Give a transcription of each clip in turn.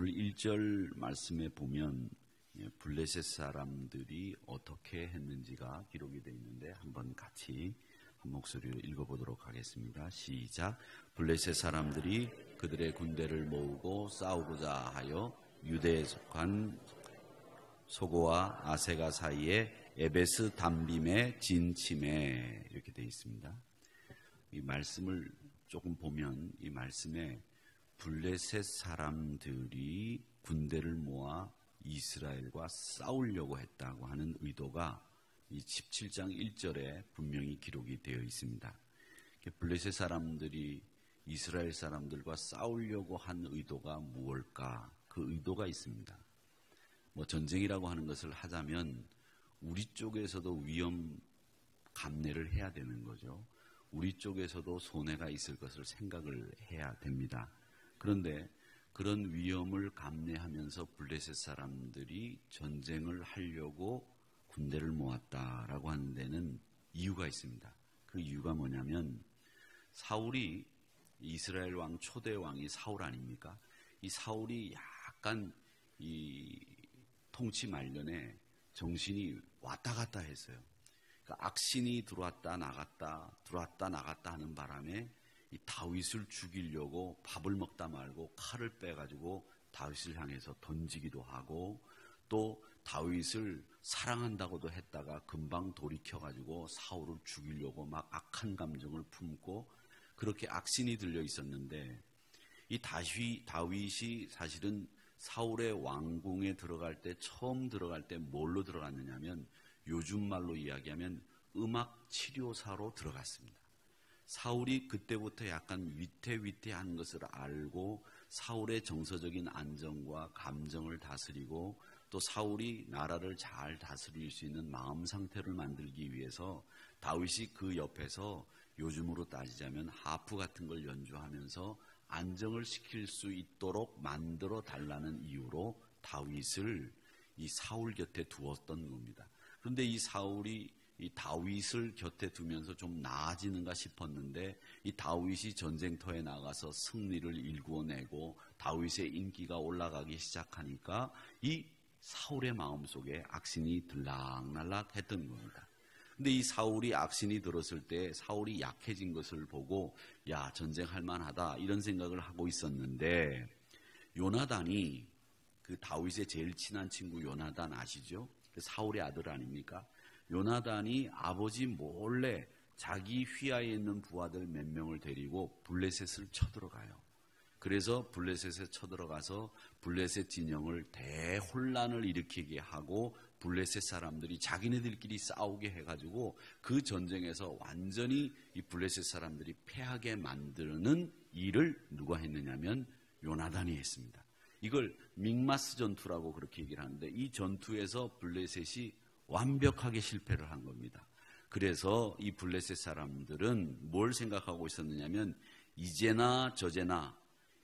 오늘 1절 말씀에 보면 블레셋 사람들이 어떻게 했는지가 기록이 되어 있는데 한번 같이 한 목소리로 읽어보도록 하겠습니다. 시작. 블레셋 사람들이 그들의 군대를 모으고 싸우고자 하여 유대에 속한 소고와 아세가 사이에 에베스 담빔에 진침해, 이렇게 되어 있습니다. 이 말씀을 조금 보면 이 말씀에 블레셋 사람들이 군대를 모아 이스라엘과 싸우려고 했다고 하는 의도가 이 17장 1절에 분명히 기록이 되어 있습니다. 블레셋 사람들이 이스라엘 사람들과 싸우려고 한 의도가 무엇일까? 그 의도가 있습니다. 전쟁이라고 하는 것을 하자면 우리 쪽에서도 위험 감내를 해야 되는 거죠. 우리 쪽에서도 손해가 있을 것을 생각을 해야 됩니다. 그런데 그런 위험을 감내하면서 블레셋 사람들이 전쟁을 하려고 군대를 모았다라고 하는 데는 이유가 있습니다. 그 이유가 뭐냐면 사울이 이스라엘 왕 초대 왕이 사울 아닙니까? 이 사울이 약간 이 통치 말년에 정신이 왔다 갔다 했어요. 그러니까 악신이 들어왔다 나갔다 하는 바람에 이 다윗을 죽이려고 밥을 먹다 말고 칼을 빼가지고 다윗을 향해서 던지기도 하고, 또 다윗을 사랑한다고도 했다가 금방 돌이켜가지고 사울을 죽이려고 막 악한 감정을 품고 그렇게 악신이 들려 있었는데, 이 다윗이 사실은 사울의 왕궁에 처음 들어갈 때 뭘로 들어갔느냐면 요즘 말로 이야기하면 음악 치료사로 들어갔습니다. 사울이 그때부터 약간 위태위태한 것을 알고 사울의 정서적인 안정과 감정을 다스리고 또 사울이 나라를 잘 다스릴 수 있는 마음 상태를 만들기 위해서 다윗이 그 옆에서 요즘으로 따지자면 하프 같은 걸 연주하면서 안정을 시킬 수 있도록 만들어 달라는 이유로 다윗을 이 사울 곁에 두었던 겁니다. 그런데 이 사울이 이 다윗을 곁에 두면서 좀 나아지는가 싶었는데 이 다윗이 전쟁터에 나가서 승리를 일구어내고 다윗의 인기가 올라가기 시작하니까 이 사울의 마음속에 악신이 들락날락 했던 겁니다. 근데 이 사울이 악신이 들었을 때 사울이 약해진 것을 보고 야, 전쟁할 만하다 이런 생각을 하고 있었는데, 요나단이 그 다윗의 제일 친한 친구 요나단 아시죠? 그 사울의 아들 아닙니까? 요나단이 아버지 몰래 자기 휘하에 있는 부하들 몇 명을 데리고 블레셋을 쳐들어가요. 그래서 블레셋에 쳐들어가서 블레셋 진영을 대혼란을 일으키게 하고 블레셋 사람들이 자기네들끼리 싸우게 해가지고 그 전쟁에서 완전히 이 블레셋 사람들이 패하게 만드는 일을 누가 했느냐면 요나단이 했습니다. 이걸 믹마스 전투라고 그렇게 얘기를 하는데, 이 전투에서 블레셋이 완벽하게 실패를 한 겁니다. 그래서 이 블레셋 사람들은 뭘 생각하고 있었느냐면 이제나 저제나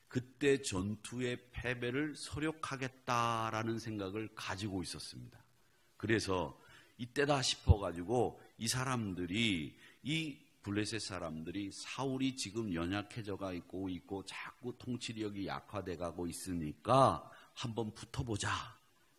그때 전투의 패배를 서력하겠다라는 생각을 가지고 있었습니다. 그래서 이때다 싶어가지고 이 사람들이, 이 블레셋 사람들이 사울이 지금 연약해져가 있고 자꾸 통치력이 약화돼 가고 있으니까 한번 붙어보자.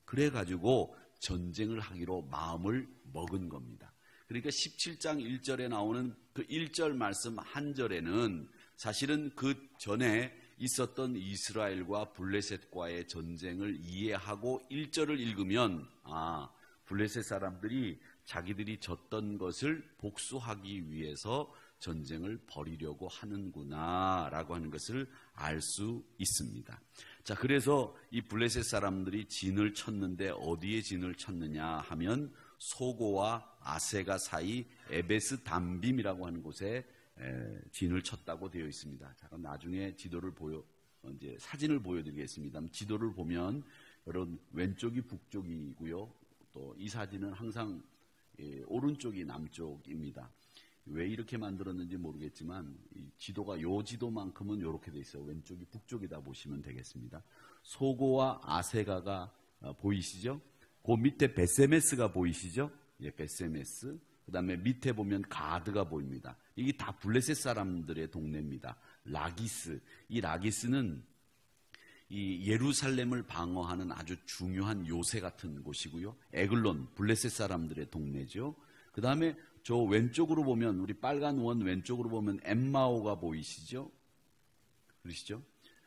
그래가지고 전쟁을 하기로 마음을 먹은 겁니다. 그러니까 17장 1절에 나오는 그 1절 말씀 한 절에는 사실은 그 전에 있었던 이스라엘과 블레셋과의 전쟁을 이해하고 1절을 읽으면 블레셋 사람들이 자기들이 졌던 것을 복수하기 위해서 전쟁을 벌이려고 하는구나 라고 하는 것을 알 수 있습니다. 자, 그래서 이 블레셋 사람들이 진을 쳤는데 어디에 진을 쳤느냐 하면 소고와 아세가 사이 에베스 담빔이라고 하는 곳에 진을 쳤다고 되어 있습니다. 자, 그럼 나중에 이제 사진을 보여드리겠습니다. 지도를 보면 여러분 왼쪽이 북쪽이고요. 또 이 사진은 항상 오른쪽이 남쪽입니다. 왜 이렇게 만들었는지 모르겠지만 이 지도가 요 지도만큼은 이렇게 돼 있어요. 왼쪽이 북쪽이다 보시면 되겠습니다. 소고와 아세가가 보이시죠? 그 밑에 베세메스가 보이시죠? 예, 베세메스. 그 다음에 밑에 보면 가드가 보입니다. 이게 다 블레셋 사람들의 동네입니다. 라기스. 이 라기스는 이 예루살렘을 방어하는 아주 중요한 요새 같은 곳이고요. 에글론, 블레셋 사람들의 동네죠. 그 다음에 저 왼쪽으로 보면, 우리 빨간 원 왼쪽으로 보면 엠마오가 보이시죠? 그러시죠?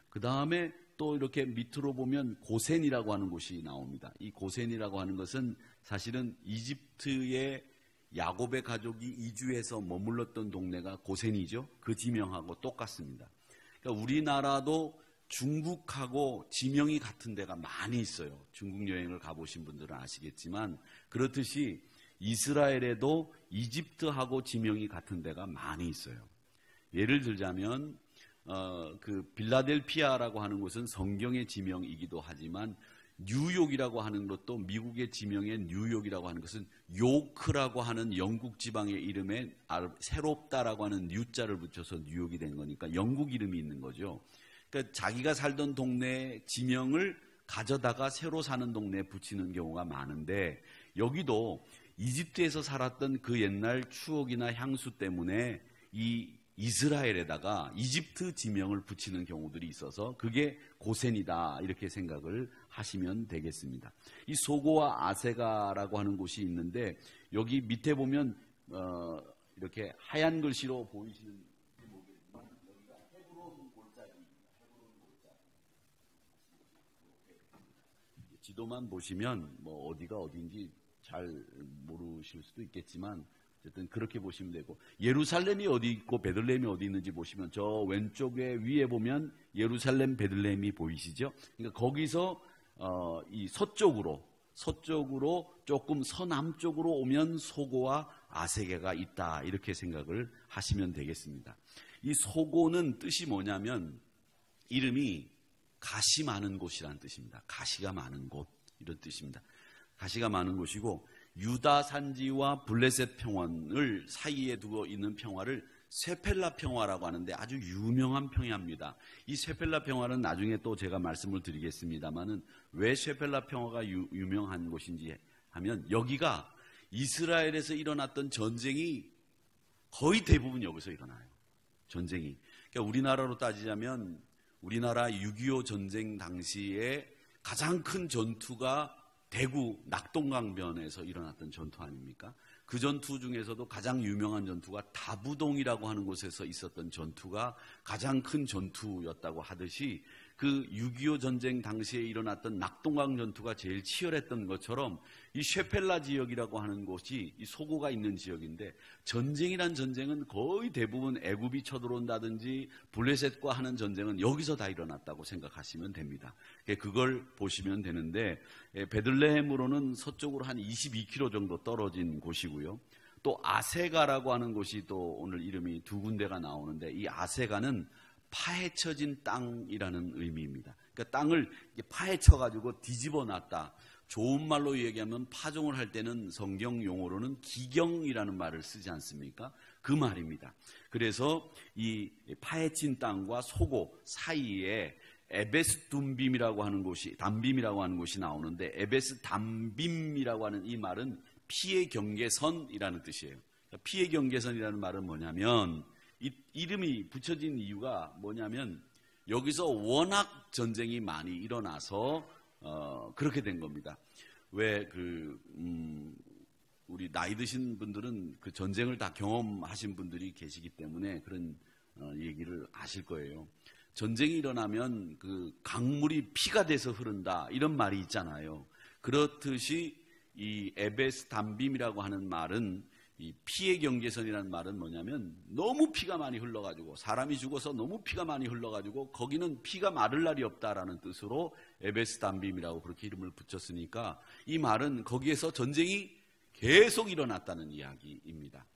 그 다음에 또 이렇게 밑으로 보면 고센이라고 하는 곳이 나옵니다. 이 고센이라고 하는 것은 사실은 이집트의 야곱의 가족이 이주해서 머물렀던 동네가 고센이죠. 그 지명하고 똑같습니다. 그러니까 우리나라도 중국하고 지명이 같은 데가 많이 있어요. 중국 여행을 가보신 분들은 아시겠지만, 그렇듯이 이스라엘에도 이집트하고 지명이 같은 데가 많이 있어요. 예를 들자면 그 빌라델피아라고 하는 곳은 성경의 지명이기도 하지만, 뉴욕이라고 하는 것도 미국의 지명의 뉴욕이라고 하는 것은 요크라고 하는 영국 지방의 이름에 새롭다라고 하는 뉴자를 붙여서 뉴욕이 된 거니까 영국 이름이 있는 거죠. 그러니까 자기가 살던 동네 지명을 가져다가 새로 사는 동네에 붙이는 경우가 많은데, 여기도 이집트에서 살았던 그 옛날 추억이나 향수 때문에 이 이스라엘에다가 이집트 지명을 붙이는 경우들이 있어서 그게 고센이다, 이렇게 생각을 하시면 되겠습니다. 이 소고와 아세가라고 하는 곳이 있는데, 여기 밑에 보면 이렇게 하얀 글씨로 보이시는 모르겠지만, 여기가 헤브론 골짜기입니다. 헤브론 골짜기. 지도만 보시면 뭐 어디가 어딘지 잘 모르실 수도 있겠지만, 어쨌든 그렇게 보시면 되고, 예루살렘이 어디 있고 베들레헴이 어디 있는지 보시면 저 왼쪽에 위에 보면 예루살렘 베들레헴이 보이시죠? 그러니까 거기서 이 서쪽으로 조금 서남쪽으로 오면 소고와 아세게가 있다, 이렇게 생각을 하시면 되겠습니다. 이 소고는 뜻이 뭐냐면, 이름이 가시 많은 곳이라는 뜻입니다. 가시가 많은 곳, 이런 뜻입니다. 가시가 많은 곳이고, 유다 산지와 블레셋 평원을 사이에 두고 있는 평화를 쇠펠라 평화라고 하는데 아주 유명한 평야입니다. 이 쇠펠라 평화는 나중에 또 제가 말씀을 드리겠습니다만은, 왜 쇠펠라 평화가 유명한 곳인지 하면, 여기가 이스라엘에서 일어났던 전쟁이 거의 대부분 여기서 일어나요. 전쟁이. 그러니까 우리나라로 따지자면 우리나라 6.25 전쟁 당시에 가장 큰 전투가 대구 낙동강변에서 일어났던 전투 아닙니까? 그 전투 중에서도 가장 유명한 전투가 다부동이라고 하는 곳에서 있었던 전투가 가장 큰 전투였다고 하듯이, 그 6.25 전쟁 당시에 일어났던 낙동강 전투가 제일 치열했던 것처럼, 이 쉐펠라 지역이라고 하는 곳이 이 소고가 있는 지역인데, 전쟁이란 전쟁은 거의 대부분 애굽이 쳐들어온다든지 블레셋과 하는 전쟁은 여기서 다 일어났다고 생각하시면 됩니다. 그걸 보시면 되는데, 베들레헴으로는 서쪽으로 한 22km 정도 떨어진 곳이고요. 또 아세가라고 하는 곳이 또 오늘 이름이 두 군데가 나오는데, 이 아세가는 파헤쳐진 땅이라는 의미입니다. 그러니까 땅을 파헤쳐가지고 뒤집어 놨다. 좋은 말로 얘기하면 파종을 할 때는 성경 용어로는 기경이라는 말을 쓰지 않습니까? 그 말입니다. 그래서 이 파헤친 땅과 소고 사이에 에베스 둠빔이라고 하는 곳이, 담빔이라고 하는 곳이 나오는데, 에베스 담빔이라고 하는 이 말은 피의 경계선이라는 뜻이에요. 피의 경계선이라는 말은 뭐냐면, 이 이름이 붙여진 이유가 뭐냐면, 여기서 워낙 전쟁이 많이 일어나서 그렇게 된 겁니다. 왜 우리 나이 드신 분들은 그 전쟁을 다 경험하신 분들이 계시기 때문에 그런 얘기를 아실 거예요. 전쟁이 일어나면 그 강물이 피가 돼서 흐른다, 이런 말이 있잖아요. 그렇듯이 이 에베스 담빔이라고 하는 말은, 이 피의 경계선이라는 말은 뭐냐면, 너무 피가 많이 흘러가지고, 사람이 죽어서 너무 피가 많이 흘러가지고 거기는 피가 마를 날이 없다라는 뜻으로 에베스 담빔이라고 그렇게 이름을 붙였으니까, 이 말은 거기에서 전쟁이 계속 일어났다는 이야기입니다.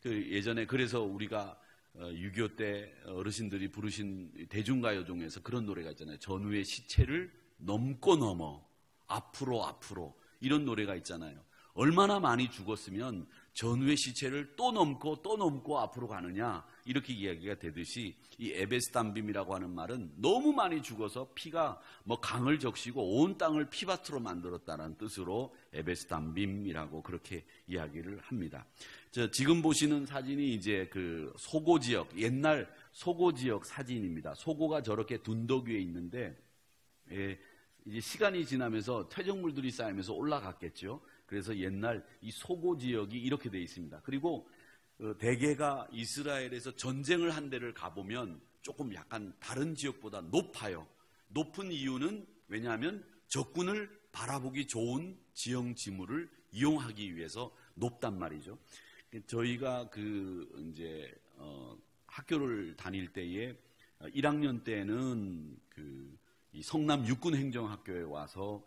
예전에 그래서 우리가 6.25 때 어르신들이 부르신 대중가요 중에서 그런 노래가 있잖아요. 전우의 시체를 넘고 넘어 앞으로 이런 노래가 있잖아요. 얼마나 많이 죽었으면 전우의 시체를 또 넘고 앞으로 가느냐, 이렇게 이야기가 되듯이, 이 에베스 담빔이라고 하는 말은 너무 많이 죽어서 피가 뭐 강을 적시고 온 땅을 피밭으로 만들었다는 뜻으로 에베스 담빔이라고 그렇게 이야기를 합니다. 지금 보시는 사진이 이제 그 소고 지역, 옛날 소고 지역 사진입니다. 소고가 저렇게 둔덕 위에 있는데, 이제 시간이 지나면서 퇴적물들이 쌓이면서 올라갔겠죠. 그래서 옛날 이 소고 지역이 이렇게 되어 있습니다. 그리고 대개가 이스라엘에서 전쟁을 한 데를 가보면 조금 약간 다른 지역보다 높아요. 높은 이유는 왜냐하면 적군을 바라보기 좋은 지형 지물을 이용하기 위해서 높단 말이죠. 저희가 이제 학교를 다닐 때에 1학년 때는 이 성남 육군행정학교에 와서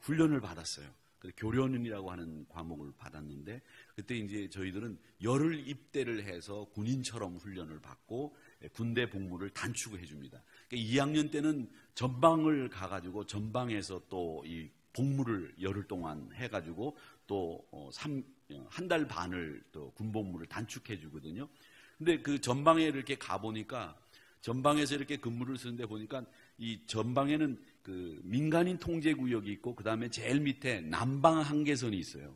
훈련을 받았어요. 교련이라고 하는 과목을 받았는데 그때 이제 저희들은 열흘 입대를 해서 군인처럼 훈련을 받고 군대 복무를 단축해 줍니다. 그러니까 2학년 때는 전방을 가가지고 전방에서 또 이 복무를 열흘 동안 해가지고 또 한 달 반을 또 군복무를 단축해 주거든요. 근데 그 전방에 이렇게 가보니까 전방에서 이렇게 근무를 쓰는데 보니까 이 전방에는 그 민간인 통제구역이 있고 그 다음에 제일 밑에 남방 한계선이 있어요.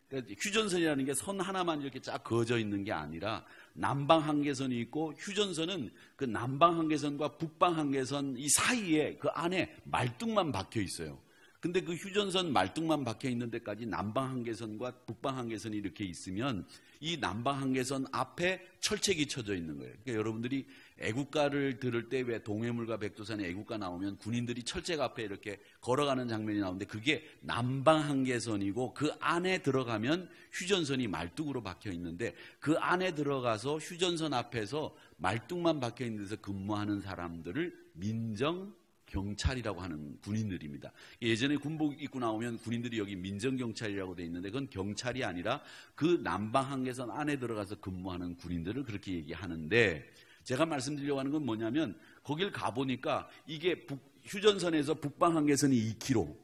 그러니까 휴전선이라는 게 선 하나만 이렇게 쫙 그어져 있는 게 아니라 남방 한계선이 있고 휴전선은 그 남방 한계선과 북방 한계선 이 사이에 그 안에 말뚝만 박혀 있어요. 근데 그 휴전선 말뚝만 박혀 있는 데까지 남방 한계선과 북방 한계선이 이렇게 있으면 이 남방 한계선 앞에 철책이 쳐져 있는 거예요. 그러니까 여러분들이 애국가를 들을 때 왜 동해물과 백두산의 애국가 나오면 군인들이 철책 앞에 이렇게 걸어가는 장면이 나오는데 그게 남방 한계선이고 그 안에 들어가면 휴전선이 말뚝으로 박혀 있는데 그 안에 들어가서 휴전선 앞에서 말뚝만 박혀 있는 데서 근무하는 사람들을 민정경찰이라고 하는 군인들입니다. 예전에 군복 입고 나오면 군인들이 여기 민정경찰이라고 돼 있는데 그건 경찰이 아니라 그 남방 한계선 안에 들어가서 근무하는 군인들을 그렇게 얘기하는데 제가 말씀드리려고 하는 건 뭐냐면 거길 가보니까 이게 휴전선에서 북방 한계선이 2km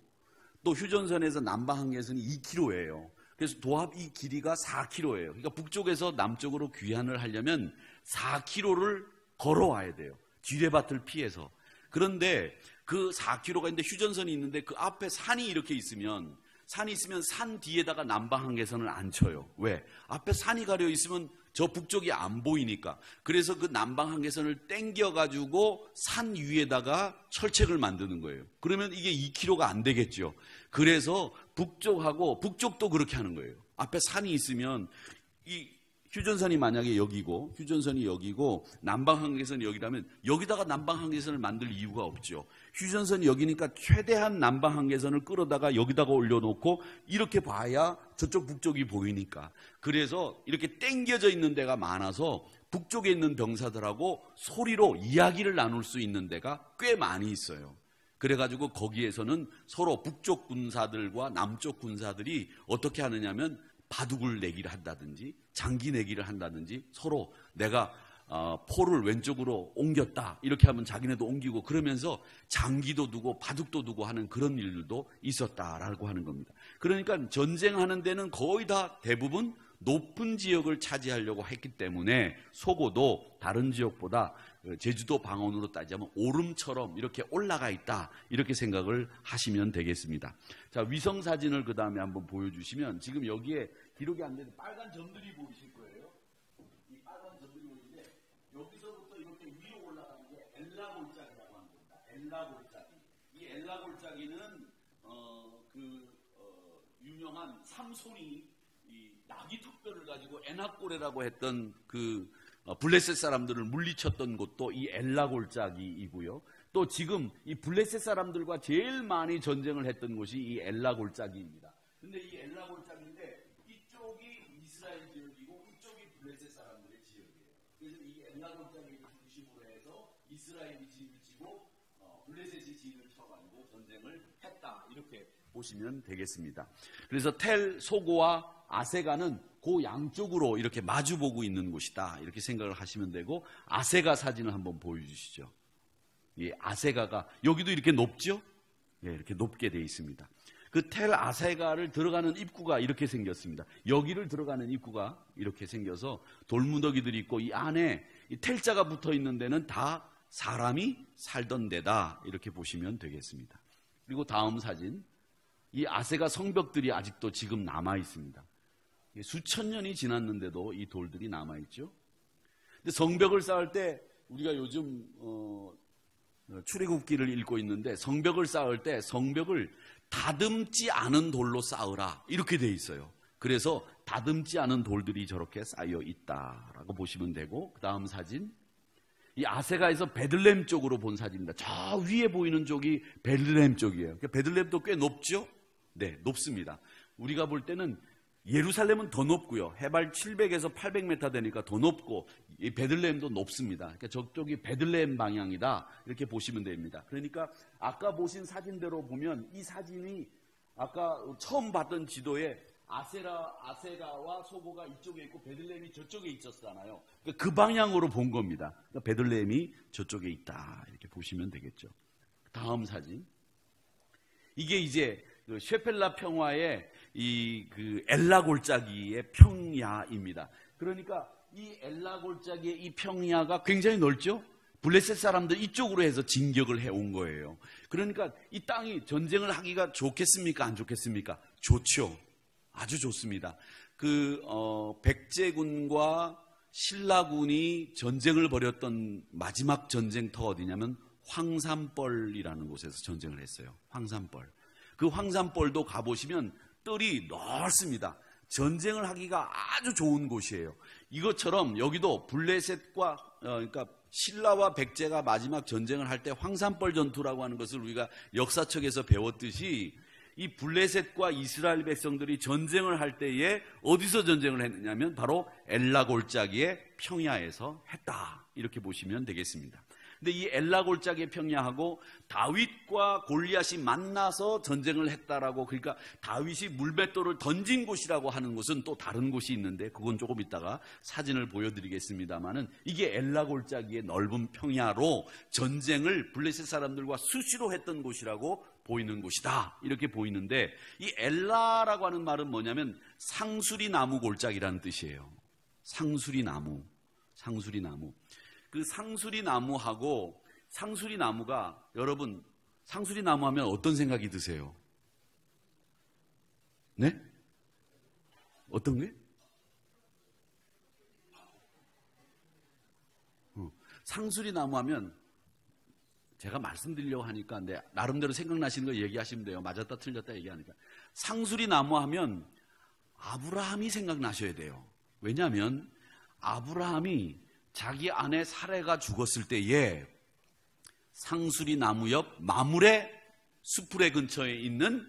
또 휴전선에서 남방 한계선이 2km예요. 그래서 도합 이 길이가 4km예요. 그러니까 북쪽에서 남쪽으로 귀환을 하려면 4km를 걸어와야 돼요. 지뢰밭을 피해서. 그런데 그 4km가 있는데 휴전선이 있는데 그 앞에 산이 이렇게 있으면 산 뒤에다가 남방 한계선을 안 쳐요. 왜? 앞에 산이 가려 있으면 저 북쪽이 안 보이니까. 그래서 그 남방 한계선을 땡겨가지고 산 위에다가 철책을 만드는 거예요. 그러면 이게 2km가 안 되겠죠. 그래서 북쪽도 그렇게 하는 거예요. 앞에 산이 있으면 이 휴전선이 만약에 여기고 휴전선이 여기고 남방 한계선이 여기라면 여기다가 남방 한계선을 만들 이유가 없죠. 휴전선이 여기니까 최대한 남방 한계선을 끌어다가 여기다가 올려놓고 이렇게 봐야 저쪽 북쪽이 보이니까. 그래서 이렇게 땡겨져 있는 데가 많아서 북쪽에 있는 병사들하고 소리로 이야기를 나눌 수 있는 데가 꽤 많이 있어요. 그래가지고 거기에서는 서로 북쪽 군사들과 남쪽 군사들이 어떻게 하느냐면 바둑을 내기를 한다든지 장기 내기를 한다든지 서로 내가 포를 왼쪽으로 옮겼다 이렇게 하면 자기네도 옮기고 그러면서 장기도 두고 바둑도 두고 하는 그런 일들도 있었다라고 하는 겁니다. 그러니까 전쟁하는 데는 거의 다 대부분 높은 지역을 차지하려고 했기 때문에 소고도 다른 지역보다 제주도 방언으로 따지자면 오름처럼 이렇게 올라가 있다 이렇게 생각을 하시면 되겠습니다. 자, 위성 사진을 그 다음에 한번 보여주시면 지금 여기에 기록이 안 되는 빨간 점들이 보이실 거예요. 이 빨간 점들이 보이는데 여기서부터 이렇게 위로 올라가는 게 엘라골짜기라고 하는 겁니다. 엘라골짜기. 이 엘라골짜기는 유명한 삼손이 이 나귀특별을 가지고 에낙고레라고 했던 그 블레셋 사람들을 물리쳤던 곳도 이 엘라골짜기이고요. 또 지금 이 블레셋 사람들과 제일 많이 전쟁을 했던 곳이 이 엘라골짜기입니다. 근데 이 엘라골짜기인데 이쪽이 이스라엘 지역이고 이쪽이 블레셋 사람들의 지역이에요. 그래서 이 엘라골짜기를 중심으로 해서 이스라엘이 진을 치고 블레셋이 진을 쳐가지고 전쟁을 했다 이렇게 보시면 되겠습니다. 그래서 텔 소고와 아세가는 그 양쪽으로 이렇게 마주보고 있는 곳이다 이렇게 생각을 하시면 되고 아세가 사진을 한번 보여주시죠. 이 아세가가 여기도 이렇게 높죠? 예, 이렇게 높게 되어 있습니다. 그 텔 아세가를 들어가는 입구가 이렇게 생겼습니다. 여기를 들어가는 입구가 이렇게 생겨서 돌무더기들이 있고 이 안에 이 텔자가 붙어 있는 데는 다 사람이 살던 데다 이렇게 보시면 되겠습니다. 그리고 다음 사진, 이 아세가 성벽들이 아직도 지금 남아 있습니다. 수천 년이 지났는데도 이 돌들이 남아 있죠. 근데 성벽을 쌓을 때 우리가 요즘 출애굽기를 읽고 있는데 성벽을 쌓을 때 성벽을 다듬지 않은 돌로 쌓으라 이렇게 돼 있어요. 그래서 다듬지 않은 돌들이 저렇게 쌓여 있다라고 보시면 되고, 그 다음 사진, 이 아세가에서 베들레헴 쪽으로 본 사진입니다. 저 위에 보이는 쪽이 베들레헴 쪽이에요. 베들레헴도 꽤 높죠? 네, 높습니다. 우리가 볼 때는 예루살렘은 더 높고요. 해발 700에서 800m 되니까 더 높고, 이 베들레헴도 높습니다. 그러니까 저쪽이 베들레헴 방향이다 이렇게 보시면 됩니다. 그러니까 아까 보신 사진대로 보면 이 사진이 아까 처음 봤던 지도에 아세가와 소고가 이쪽에 있고 베들레헴이 저쪽에 있었잖아요. 그러니까 그 방향으로 본 겁니다. 그러니까 베들레헴이 저쪽에 있다 이렇게 보시면 되겠죠. 다음 사진. 이게 이제 그 셰펠라 평화의 그 엘라 골짜기의 평야입니다. 그러니까 이 엘라 골짜기의 이 평야가 굉장히 넓죠. 블레셋 사람들 이쪽으로 해서 진격을 해온 거예요. 그러니까 이 땅이 전쟁을 하기가 좋겠습니까? 안 좋겠습니까? 좋죠. 아주 좋습니다. 백제군과 신라군이 전쟁을 벌였던 마지막 전쟁터가 어디냐면 황산벌이라는 곳에서 전쟁을 했어요. 황산벌. 그 황산벌도 가보시면 뜰이 넓습니다. 전쟁을 하기가 아주 좋은 곳이에요. 이것처럼 여기도 블레셋과 그러니까 신라와 백제가 마지막 전쟁을 할 때 황산벌 전투라고 하는 것을 우리가 역사책에서 배웠듯이, 이 블레셋과 이스라엘 백성들이 전쟁을 할 때에 어디서 전쟁을 했느냐면 바로 엘라 골짜기의 평야에서 했다 이렇게 보시면 되겠습니다. 근데 이 엘라 골짜기의 평야하고 다윗과 골리앗이 만나서 전쟁을 했다라고, 그러니까 다윗이 물맷돌을 던진 곳이라고 하는 곳은 또 다른 곳이 있는데 그건 조금 이따가 사진을 보여드리겠습니다만은, 이게 엘라 골짜기의 넓은 평야로 전쟁을 블레셋 사람들과 수시로 했던 곳이라고 보이는 곳이다 이렇게 보이는데, 이 엘라라고 하는 말은 뭐냐면 상수리 나무 골짜기라는 뜻이에요. 상수리 나무. 그 상수리 나무하고, 상수리 나무가, 여러분 상수리 나무 하면 어떤 생각이 드세요? 네? 어떤 게? 상수리 나무 하면 제가 말씀드리려고 하니까 나름대로 생각나시는 거 얘기하시면 돼요. 맞았다 틀렸다 얘기하니까. 상수리 나무 하면 아브라함이 생각나셔야 돼요. 왜냐하면 아브라함이 자기 아내 사레가 죽었을 때에 상수리 나무 옆 마므레 수풀의 근처에 있는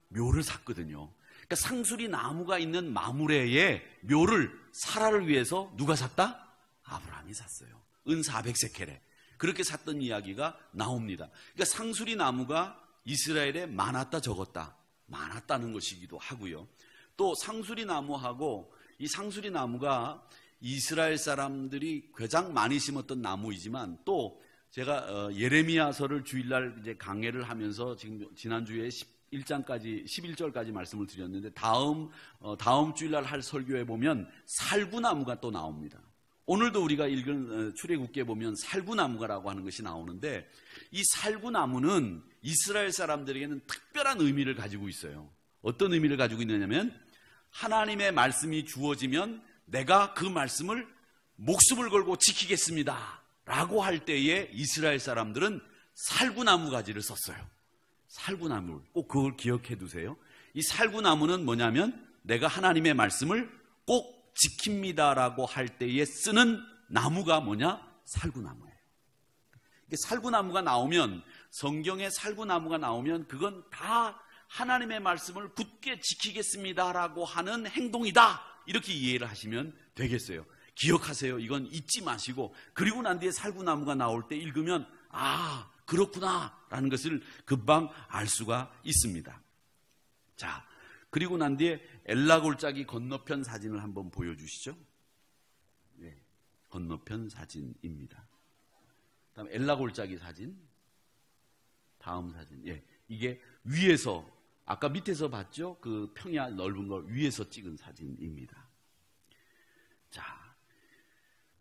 묘를 샀거든요. 그러니까 상수리 나무가 있는 마므레의 묘를 사라를 위해서 누가 샀다? 아브라함이 샀어요. 은 400세켈에. 그렇게 샀던 이야기가 나옵니다. 그러니까 상수리 나무가 이스라엘에 많았다 적었다, 많았다는 것이기도 하고요. 또 상수리 나무하고, 이 상수리 나무가 이스라엘 사람들이 가장 많이 심었던 나무이지만, 또 제가 예레미야서를 주일날 이제 강해를 하면서 지금 지난주에 11절까지 말씀을 드렸는데, 다음 주일날 할 설교에 보면 살구나무가 또 나옵니다. 오늘도 우리가 읽은 출애굽기에 보면 살구나무가라고 하는 것이 나오는데, 이 살구나무는 이스라엘 사람들에게는 특별한 의미를 가지고 있어요. 어떤 의미를 가지고 있느냐면, 하나님의 말씀이 주어지면 내가 그 말씀을 목숨을 걸고 지키겠습니다 라고 할 때에 이스라엘 사람들은 살구나무 가지를 썼어요. 살구나무, 꼭 그걸 기억해 두세요. 이 살구나무는 뭐냐면 내가 하나님의 말씀을 꼭 지킵니다라고 할 때에 쓰는 나무가 뭐냐? 살구나무예요. 살구나무가 나오면, 성경에 살구나무가 나오면 그건 다 하나님의 말씀을 굳게 지키겠습니다라고 하는 행동이다 이렇게 이해를 하시면 되겠어요. 기억하세요. 이건 잊지 마시고, 그리고 난 뒤에 살구나무가 나올 때 읽으면 그렇구나 라는 것을 금방 알 수가 있습니다. 자, 그리고 난 뒤에 엘라 골짜기 건너편 사진을 한번 보여주시죠. 네, 건너편 사진입니다. 다음 엘라 골짜기 사진. 다음 사진. 예, 이게 위에서, 아까 밑에서 봤죠? 그 평야 넓은 걸 위에서 찍은 사진입니다. 자,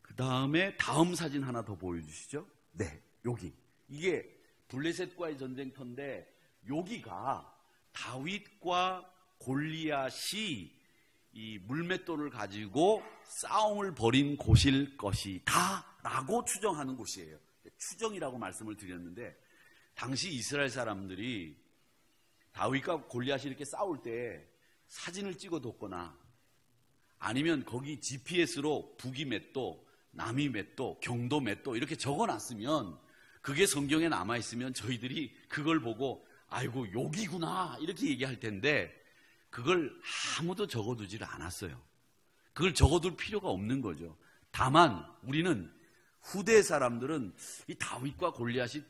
그 다음에 다음 사진 하나 더 보여주시죠. 네, 여기. 이게 블레셋과의 전쟁터인데, 여기가 다윗과 골리앗이 이 물맷돌을 가지고 싸움을 벌인 곳일 것이다 라고 추정하는 곳이에요. 추정이라고 말씀을 드렸는데, 당시 이스라엘 사람들이 다윗과 골리앗이 이렇게 싸울 때 사진을 찍어뒀거나 아니면 거기 GPS로 북이 몇 도, 남이 몇 도, 경도 몇 도 이렇게 적어놨으면, 그게 성경에 남아있으면 저희들이 그걸 보고 아이고 여기구나 이렇게 얘기할 텐데, 그걸 아무도 적어두지를 않았어요. 그걸 적어둘 필요가 없는 거죠. 다만 우리는 후대 사람들은 이 다윗과 골리앗이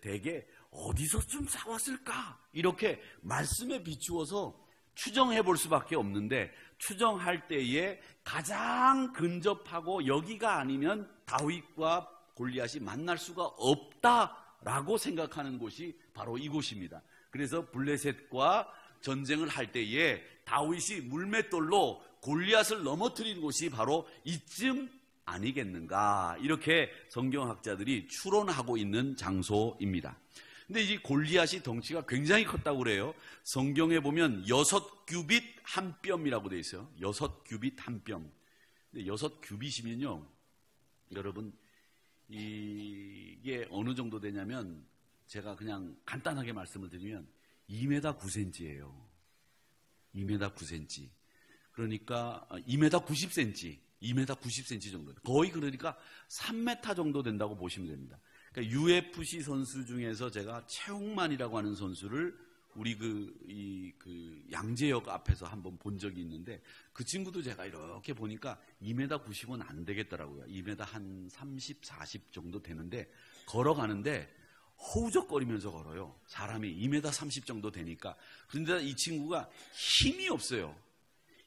대개 어디서 좀 싸웠을까 이렇게 말씀에 비추어서 추정해 볼 수밖에 없는데, 추정할 때에 가장 근접하고 여기가 아니면 다윗과 골리앗이 만날 수가 없다라고 생각하는 곳이 바로 이곳입니다. 그래서 블레셋과 전쟁을 할 때에 다윗이 물맷돌로 골리앗을 넘어뜨린 곳이 바로 이쯤 아니겠는가, 이렇게 성경학자들이 추론하고 있는 장소입니다. 근데 이 골리앗이 덩치가 굉장히 컸다고 그래요. 성경에 보면 6규빗 한 뼘이라고 되어 있어요. 6규빗 한 뼘. 근데 6규빗이면요, 여러분 이게 어느 정도 되냐면, 제가 그냥 간단하게 말씀을 드리면 2m 9cm예요. 2m 9cm. 그러니까 2m 90cm, 2m 90cm 정도. 거의 그러니까 3m 정도 된다고 보시면 됩니다. 그러니까 UFC 선수 중에서 제가 최홍만이라고 하는 선수를 우리 그 양재역 앞에서 한번 본 적이 있는데, 그 친구도 제가 이렇게 보니까 2m 90은 안 되겠더라고요. 2m 한 30, 40 정도 되는데, 걸어가는데 허우적거리면서 걸어요. 사람이 2m 30 정도 되니까. 그런데 이 친구가 힘이 없어요.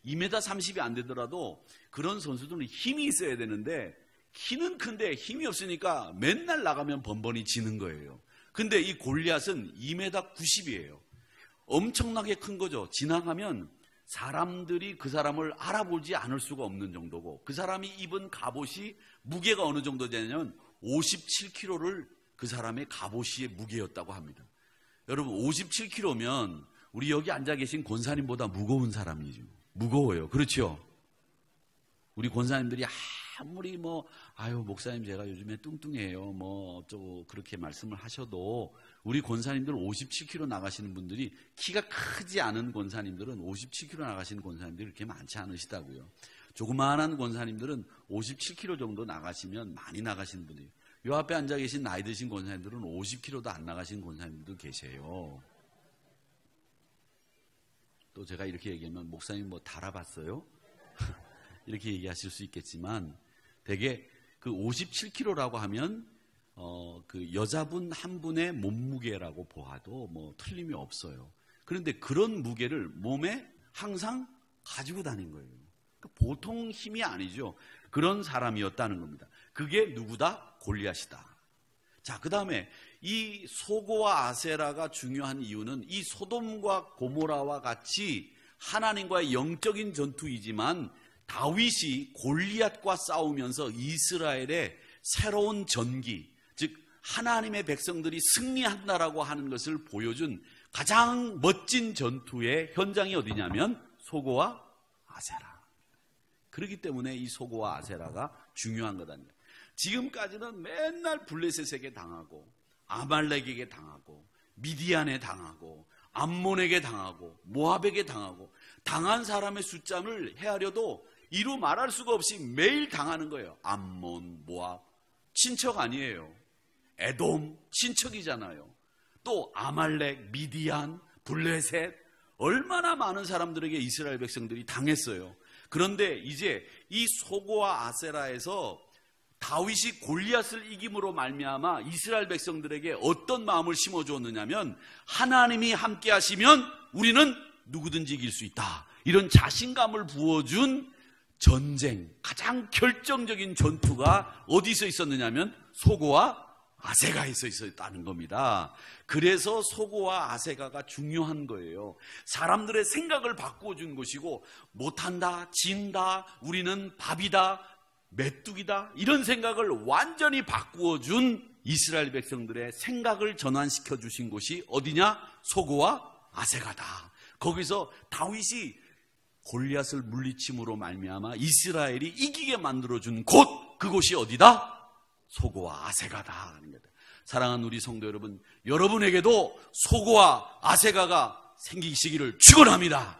2m 30이 안 되더라도 그런 선수들은 힘이 있어야 되는데, 키는 큰데 힘이 없으니까 맨날 나가면 번번이 지는 거예요. 근데 이 골리앗은 2m 90이에요. 엄청나게 큰 거죠. 지나가면 사람들이 그 사람을 알아보지 않을 수가 없는 정도고, 그 사람이 입은 갑옷이 무게가 어느 정도 되냐면 57kg를 그 사람의 갑옷이 무게였다고 합니다. 여러분 57kg면 우리 여기 앉아 계신 권사님보다 무거운 사람이죠. 무거워요. 그렇죠? 우리 권사님들이 아무리 아유 목사님 제가 요즘에 뚱뚱해요 어쩌고 그렇게 말씀을 하셔도, 우리 권사님들 57kg 나가시는 분들이, 키가 크지 않은 권사님들은 57kg 나가시는 권사님들이 그렇게 많지 않으시다고요. 조그마한 권사님들은 57kg 정도 나가시면 많이 나가시는 분들이, 요 앞에 앉아 계신 나이 드신 권사님들은 50kg도 안 나가시는 권사님들도 계세요. 또 제가 이렇게 얘기하면 목사님 달아봤어요? 이렇게 얘기하실 수 있겠지만, 되게 그 57kg라고 하면 그 여자분 한 분의 몸무게라고 보아도 틀림이 없어요. 그런데 그런 무게를 몸에 항상 가지고 다닌 거예요. 그러니까 보통 힘이 아니죠. 그런 사람이었다는 겁니다. 그게 누구다? 골리앗이다. 자, 그 다음에 이 소고와 아세라가 중요한 이유는, 이 소돔과 고모라와 같이 하나님과의 영적인 전투이지만 다윗이 골리앗과 싸우면서 이스라엘의 새로운 전기, 즉 하나님의 백성들이 승리한다라고 하는 것을 보여준 가장 멋진 전투의 현장이 어디냐면 소고와 아세라. 그렇기 때문에 이 소고와 아세라가 중요한 거다. 지금까지는 맨날 블레셋에게 당하고, 아말렉에게 당하고, 미디안에 당하고, 암몬에게 당하고, 모압에게 당하고, 당한 사람의 숫자를 헤아려도 이루 말할 수가 없이 매일 당하는 거예요. 암몬, 모압, 친척 아니에요. 에돔, 친척이잖아요. 또 아말렉, 미디안, 블레셋, 얼마나 많은 사람들에게 이스라엘 백성들이 당했어요. 그런데 이제 이 소고와 아세라에서 다윗이 골리앗을 이김으로 말미암아 이스라엘 백성들에게 어떤 마음을 심어주었느냐면, 하나님이 함께 하시면 우리는 누구든지 이길 수 있다, 이런 자신감을 부어준 전쟁, 가장 결정적인 전투가 어디서 있었느냐면 소고와 아세가에서 있었다는 겁니다. 그래서 소고와 아세가가 중요한 거예요. 사람들의 생각을 바꾸어준 것이고, 못한다, 진다, 우리는 밥이다, 메뚜기다, 이런 생각을 완전히 바꾸어준 이스라엘 백성들의 생각을 전환시켜 주신 곳이 어디냐? 소고와 아세가다. 거기서 다윗이 골리앗을 물리침으로 말미암아 이스라엘이 이기게 만들어준 곳, 그곳이 어디다? 소고와 아세가다 하는 거다. 사랑하는 우리 성도 여러분, 여러분에게도 소고와 아세가가 생기시기를 축원합니다.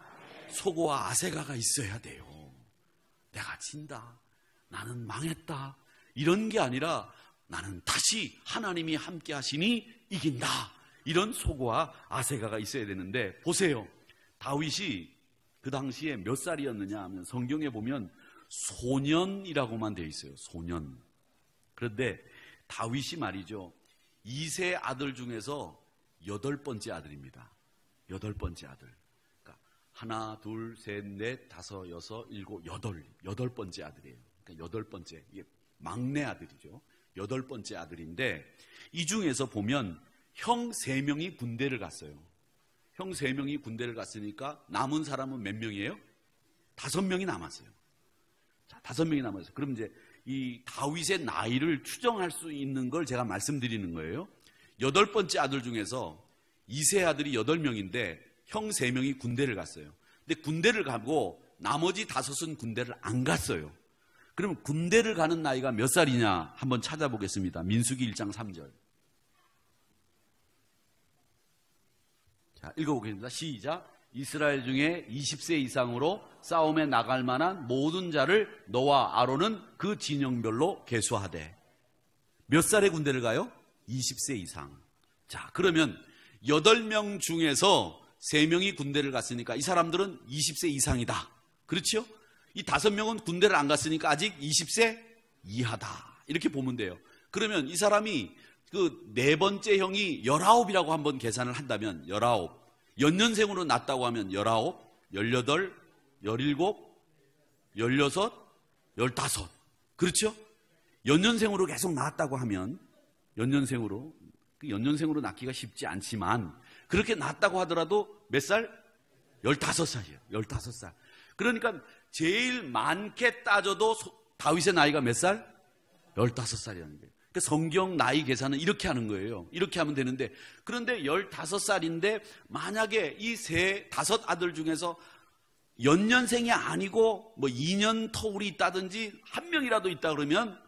소고와 아세가가 있어야 돼요. 내가 진다, 나는 망했다, 이런 게 아니라 나는 다시 하나님이 함께 하시니 이긴다, 이런 소고와 아세가가 있어야 되는데, 보세요. 다윗이 그 당시에 몇 살이었느냐 하면 성경에 보면 소년이라고만 되어 있어요. 소년. 그런데 다윗이 말이죠, 2세 아들 중에서 8번째 아들입니다. 8번째 아들. 그러니까 하나, 둘, 셋, 넷, 다섯, 여섯, 일곱, 여덟 번째 아들이에요. 그러니까 8번째. 이게 막내 아들이죠. 8번째 아들인데, 이 중에서 보면 형 3명이 군대를 갔어요. 형 3명이 군대를 갔으니까 남은 사람은 몇 명이에요? 5명이 남았어요. 자, 5명이 남았어요. 그럼 이제 이 다윗의 나이를 추정할 수 있는 걸 제가 말씀드리는 거예요. 8번째 아들 중에서 2세 아들이 8명인데 형 3명이 군대를 갔어요. 근데 군대를 가고 나머지 5은 군대를 안 갔어요. 그럼 군대를 가는 나이가 몇 살이냐 한번 찾아보겠습니다. 민수기 1장 3절. 자, 읽어보겠습니다. 시작. 이스라엘 중에 20세 이상으로 싸움에 나갈 만한 모든 자를 너와 아론은 그 진영별로 계수하되. 몇 살에 군대를 가요? 20세 이상. 자, 그러면 8명 중에서 3명이 군대를 갔으니까 이 사람들은 20세 이상이다. 그렇죠? 이 5명은 군대를 안 갔으니까 아직 20세 이하다. 이렇게 보면 돼요. 그러면 이 사람이 그 4번째 형이 19이라고 한번 계산을 한다면 19, 연년생으로 났다고 하면 19, 18, 17, 16, 15. 그렇죠? 연년생으로 계속 낳았다고 하면 연년생으로 낳기가 쉽지 않지만 그렇게 낳았다고 하더라도 몇 살? 15살이에요. 15살. 그러니까 제일 많게 따져도 다윗의 나이가 몇 살? 15살이라는 거예요. 그러니까 성경 나이 계산은 이렇게 하는 거예요. 이렇게 하면 되는데, 그런데 15살인데 만약에 이 5 아들 중에서 연년생이 아니고 뭐 2년 터울이 있다든지 한 명이라도 있다 그러면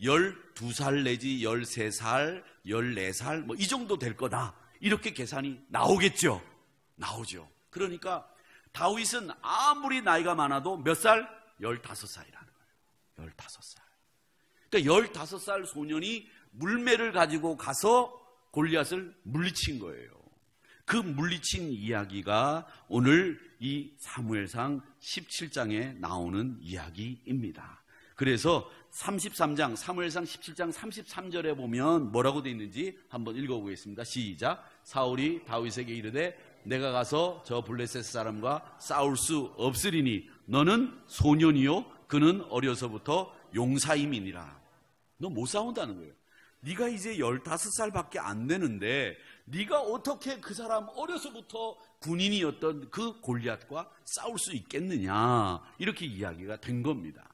12살 내지 13살, 14살 뭐 이 정도 될 거다. 이렇게 계산이 나오겠죠. 나오죠. 그러니까 다윗은 아무리 나이가 많아도 몇 살? 15살이라는 거예요. 15살. 그러니까 15살 소년이 물매를 가지고 가서 골리앗을 물리친 거예요. 그 물리친 이야기가 오늘 이 사무엘상 17장에 나오는 이야기입니다. 그래서 33장, 사무엘상 17장 33절에 보면 뭐라고 되어 있는지 한번 읽어보겠습니다. 시작. 사울이 다윗에게 이르되 내가 가서 저 블레셋 사람과 싸울 수 없으리니 너는 소년이요 그는 어려서부터 용사임이니라. 너 못 싸운다는 거예요. 네가 이제 15살밖에 안 되는데 네가 어떻게 그 사람 어려서부터 군인이었던 그 골리앗과 싸울 수 있겠느냐, 이렇게 이야기가 된 겁니다.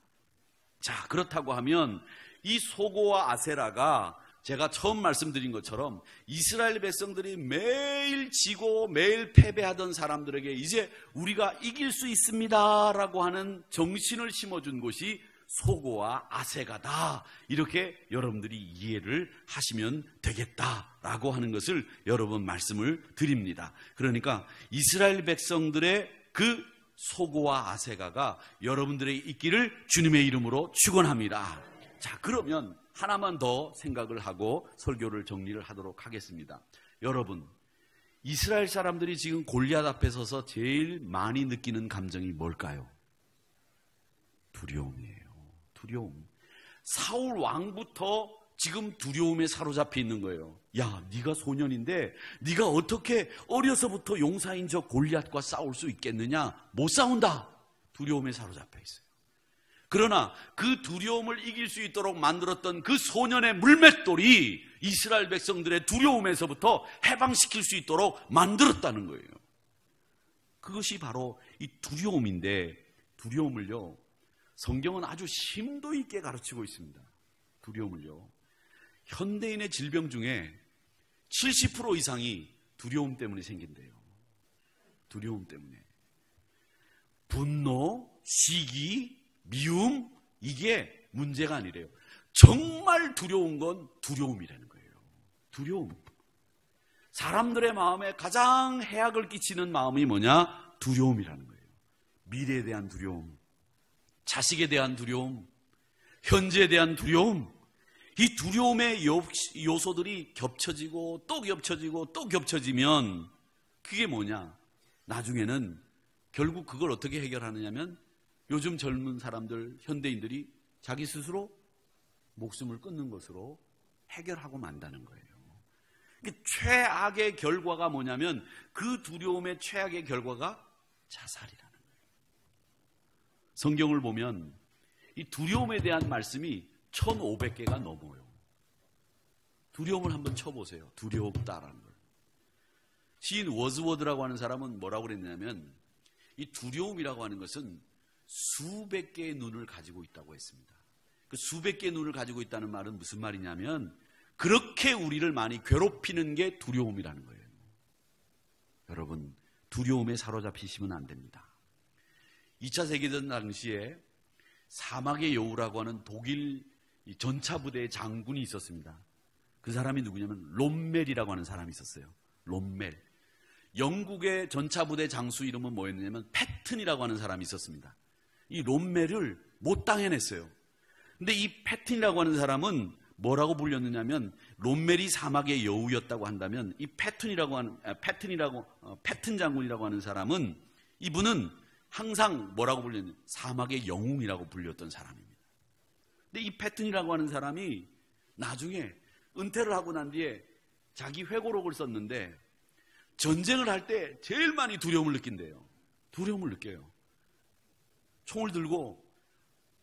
자, 그렇다고 하면 이 소고와 아세라가 제가 처음 말씀드린 것처럼 이스라엘 백성들이 매일 지고 매일 패배하던 사람들에게 이제 우리가 이길 수 있습니다라고 하는 정신을 심어준 곳이 소고와 아세가다, 이렇게 여러분들이 이해를 하시면 되겠다라고 하는 것을 여러 번 말씀을 드립니다. 그러니까 이스라엘 백성들의 그 소고와 아세가가 여러분들의 있기를 주님의 이름으로 축원합니다. 자, 그러면 하나만 더 생각을 하고 설교를 정리를 하도록 하겠습니다. 여러분, 이스라엘 사람들이 지금 골리앗 앞에 서서 제일 많이 느끼는 감정이 뭘까요? 두려움이에요. 두려움. 사울 왕부터 지금 두려움에 사로잡혀 있는 거예요. 야, 네가 소년인데 네가 어떻게 어려서부터 용사인 저 골리앗과 싸울 수 있겠느냐? 못 싸운다. 두려움에 사로잡혀 있어요. 그러나 그 두려움을 이길 수 있도록 만들었던 그 소년의 물맷돌이 이스라엘 백성들의 두려움에서부터 해방시킬 수 있도록 만들었다는 거예요. 그것이 바로 이 두려움인데, 두려움을요, 성경은 아주 심도 있게 가르치고 있습니다. 두려움을요. 현대인의 질병 중에 70% 이상이 두려움 때문에 생긴대요. 두려움 때문에. 분노, 시기, 미움, 이게 문제가 아니래요. 정말 두려운 건 두려움이라는 거예요. 두려움. 사람들의 마음에 가장 해악을 끼치는 마음이 뭐냐? 두려움이라는 거예요. 미래에 대한 두려움, 자식에 대한 두려움, 현재에 대한 두려움. 이 두려움의 요소들이 겹쳐지고 또 겹쳐지고 또 겹쳐지면 그게 뭐냐? 나중에는 결국 그걸 어떻게 해결하느냐면 요즘 젊은 사람들, 현대인들이 자기 스스로 목숨을 끊는 것으로 해결하고 만다는 거예요. 최악의 결과가 뭐냐면 그 두려움의 최악의 결과가 자살이라는 거예요. 성경을 보면 이 두려움에 대한 말씀이 1500개가 넘어요. 두려움을 한번 쳐보세요. 두렵다라는 걸. 시인 워즈워드라고 하는 사람은 뭐라고 그랬냐면 이 두려움이라고 하는 것은 수백 개의 눈을 가지고 있다고 했습니다. 그 수백 개의 눈을 가지고 있다는 말은 무슨 말이냐면 그렇게 우리를 많이 괴롭히는 게 두려움이라는 거예요. 여러분, 두려움에 사로잡히시면 안 됩니다. 2차 세계대전 당시에 사막의 여우라고 하는 독일 전차부대의 장군이 있었습니다. 그 사람이 누구냐면 롬멜이라고 하는 사람이 있었어요. 롬멜. 영국의 전차부대 장수 이름은 뭐였냐면 패튼이라고 하는 사람이 있었습니다. 이 롬멜을 못 당해냈어요. 근데 이 패튼이라고 하는 사람은 뭐라고 불렸느냐면 롬멜이 사막의 여우였다고 한다면 이 패튼 장군이라고 하는 사람은 이분은 항상 뭐라고 불렸냐면 사막의 영웅이라고 불렸던 사람입니다. 근데 이 패튼이라고 하는 사람이 나중에 은퇴를 하고 난 뒤에 자기 회고록을 썼는데 전쟁을 할 때 제일 많이 두려움을 느낀대요. 두려움을 느껴요. 총을 들고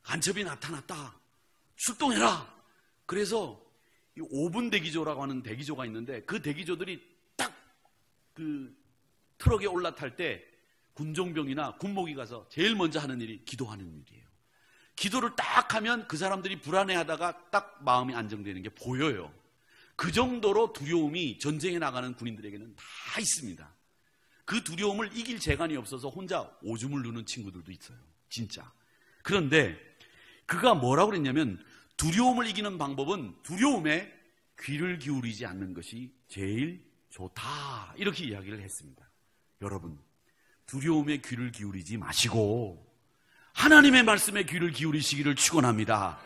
간첩이 나타났다. 출동해라. 그래서 이 5분 대기조라고 하는 대기조가 있는데 그 대기조들이 딱 그 트럭에 올라탈 때 군종병이나 군목이 가서 제일 먼저 하는 일이 기도하는 일이에요. 기도를 딱 하면 그 사람들이 불안해하다가 딱 마음이 안정되는 게 보여요. 그 정도로 두려움이 전쟁에 나가는 군인들에게는 다 있습니다. 그 두려움을 이길 재간이 없어서 혼자 오줌을 누는 친구들도 있어요. 진짜. 그런데 그가 뭐라고 그랬냐면 두려움을 이기는 방법은 두려움에 귀를 기울이지 않는 것이 제일 좋다. 이렇게 이야기를 했습니다. 여러분, 두려움에 귀를 기울이지 마시고 하나님의 말씀에 귀를 기울이시기를 축원합니다.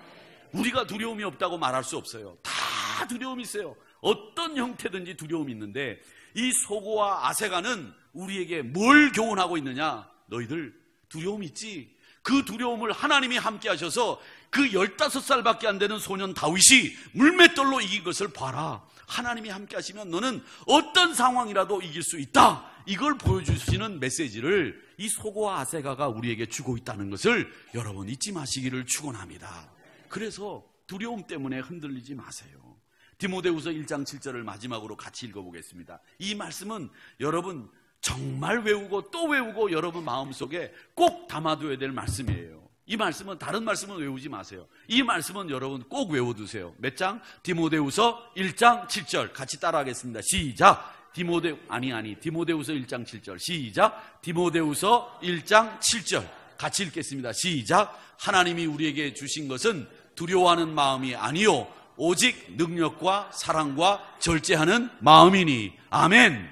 우리가 두려움이 없다고 말할 수 없어요. 다 두려움이 있어요. 어떤 형태든지 두려움이 있는데 이 소고와 아세가는 우리에게 뭘 교훈하고 있느냐? 너희들 두려움 있지? 그 두려움을 하나님이 함께 하셔서 그 15살밖에 안 되는 소년 다윗이 물맷돌로 이긴 것을 봐라. 하나님이 함께 하시면 너는 어떤 상황이라도 이길 수 있다. 이걸 보여주시는 메시지를 이 소고와 아세가가 우리에게 주고 있다는 것을 여러분 잊지 마시기를 축원합니다. 그래서 두려움 때문에 흔들리지 마세요. 디모데후서 1장 7절을 마지막으로 같이 읽어보겠습니다. 이 말씀은 여러분 정말 외우고 또 외우고 여러분 마음속에 꼭 담아둬야 될 말씀이에요. 이 말씀은 다른 말씀은 외우지 마세요. 이 말씀은 여러분 꼭 외워두세요. 몇 장? 디모데후서 1장 7절 같이 따라하겠습니다. 시작. 디모데후서 1장 7절 시작. 디모데후서 1장 7절 같이 읽겠습니다. 시작. 하나님이 우리에게 주신 것은 두려워하는 마음이 아니요 오직 능력과 사랑과 절제하는 마음이니. 아멘.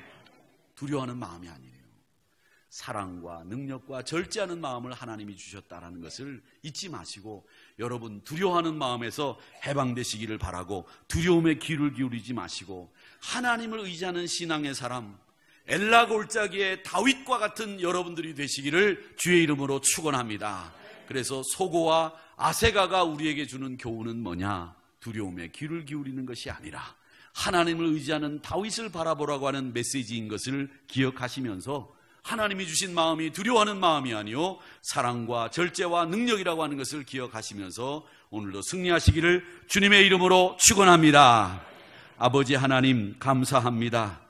두려워하는 마음이 아니에요. 사랑과 능력과 절제하는 마음을 하나님이 주셨다는 것을 잊지 마시고 여러분 두려워하는 마음에서 해방되시기를 바라고 두려움에 귀를 기울이지 마시고 하나님을 의지하는 신앙의 사람 엘라 골짜기의 다윗과 같은 여러분들이 되시기를 주의 이름으로 축원합니다. 그래서 소고와 아세가가 우리에게 주는 교훈은 뭐냐? 두려움에 귀를 기울이는 것이 아니라 하나님을 의지하는 다윗을 바라보라고 하는 메시지인 것을 기억하시면서 하나님이 주신 마음이 두려워하는 마음이 아니요 사랑과 절제와 능력이라고 하는 것을 기억하시면서 오늘도 승리하시기를 주님의 이름으로 축원합니다. 아버지 하나님 감사합니다.